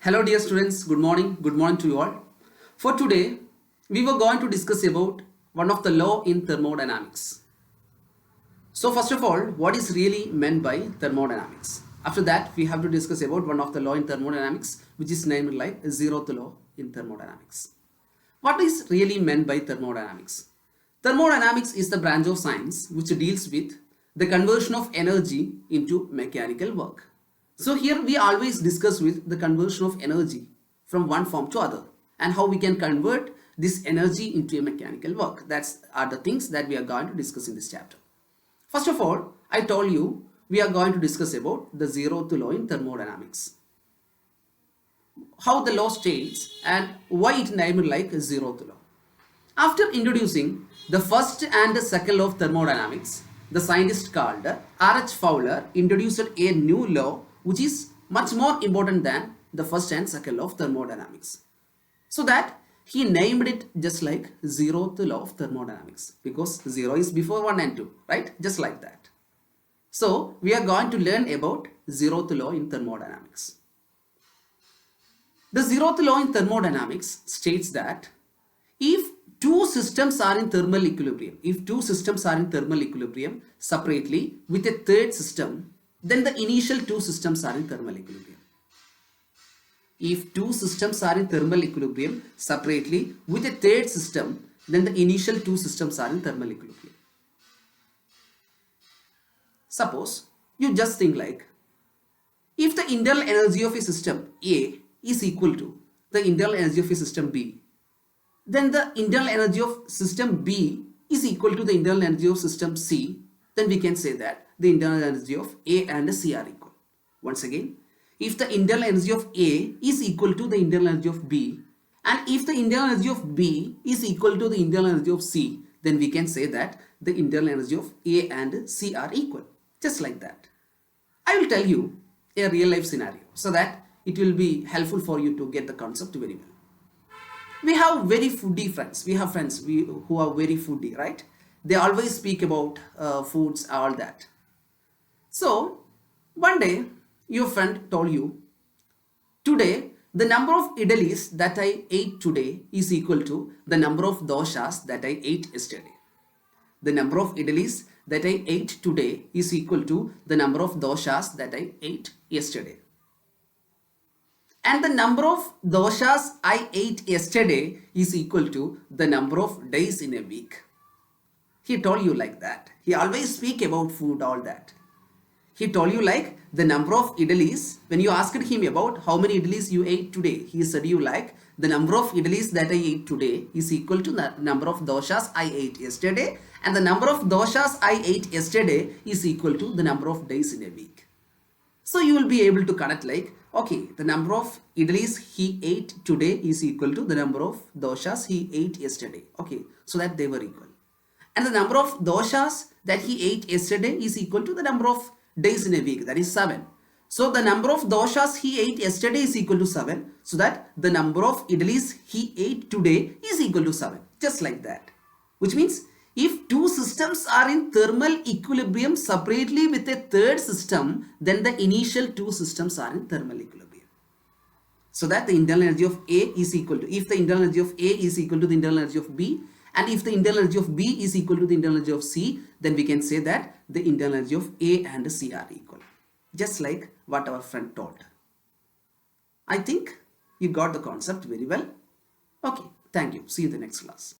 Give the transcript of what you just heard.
Hello dear students, good morning to you all. For today, we were going to discuss about one of the law in thermodynamics. So first of all, what is really meant by thermodynamics? After that, we have to discuss about one of the law in thermodynamics, which is named like zeroth law in thermodynamics. What is really meant by thermodynamics? Thermodynamics is the branch of science which deals with the conversion of energy into mechanical work. So here we always discuss with the conversion of energy from one form to other and how we can convert this energy into a mechanical work. That's are the things that we are going to discuss in this chapter. First of all, I told you we are going to discuss about the zeroth law in thermodynamics. How the law states and why it named like zeroth law. After introducing the first and second law of thermodynamics, the scientist called R.H. Fowler introduced a new law which is much more important than the first and second law of thermodynamics. So that he named it just like zeroth law of thermodynamics because 0 is before 1 and 2, right? Just like that. So we are going to learn about zeroth law in thermodynamics. The zeroth law in thermodynamics states that if two systems are in thermal equilibrium, separately with a third system, then the initial two systems are in thermal equilibrium. If two systems are in thermal equilibrium separately with a third system, then the initial two systems are in thermal equilibrium. Suppose you just think like, if the internal energy of a system A is equal to the internal energy of a system B, then the internal energy of system B is equal to the internal energy of system C, then we can say that the internal energy of A and C are equal. Once again, if the internal energy of A is equal to the internal energy of B, and if the internal energy of B is equal to the internal energy of C, then we can say that the internal energy of A and C are equal. Just like that. I will tell you a real life scenario so that it will be helpful for you to get the concept very well. We have very foodie friends. We have friends who are very foodie, right? They always speak about foods, all that. So, one day, your friend told you, today, the number of idlis that I ate today is equal to the number of doshas that I ate yesterday. The number of idlis that I ate today is equal to the number of doshas that I ate yesterday. And the number of doshas I ate yesterday is equal to the number of days in a week. He told you like that. He always speak about food, all that. He told you like the number of idlis. When you asked him about how many idlis you ate today, he said you like the number of idlis that I ate today is equal to the number of doshas I ate yesterday, and the number of doshas I ate yesterday is equal to the number of days in a week. So you will be able to connect like, okay, the number of idlis he ate today is equal to the number of doshas he ate yesterday. Okay, so that they were equal. And the number of doshas that he ate yesterday is equal to the number of days in a week, that is 7. So the number of doshas he ate yesterday is equal to 7. So that the number of idlis he ate today is equal to 7. Just like that. Which means if two systems are in thermal equilibrium separately with a third system, then the initial two systems are in thermal equilibrium. So that the internal energy of A is equal to, if the internal energy of A is equal to the internal energy of B, and if the internal energy of B is equal to the internal energy of C, then we can say that the internal energy of A and C are equal. Just like what our friend told. I think you got the concept very well. Okay, thank you. See you in the next class.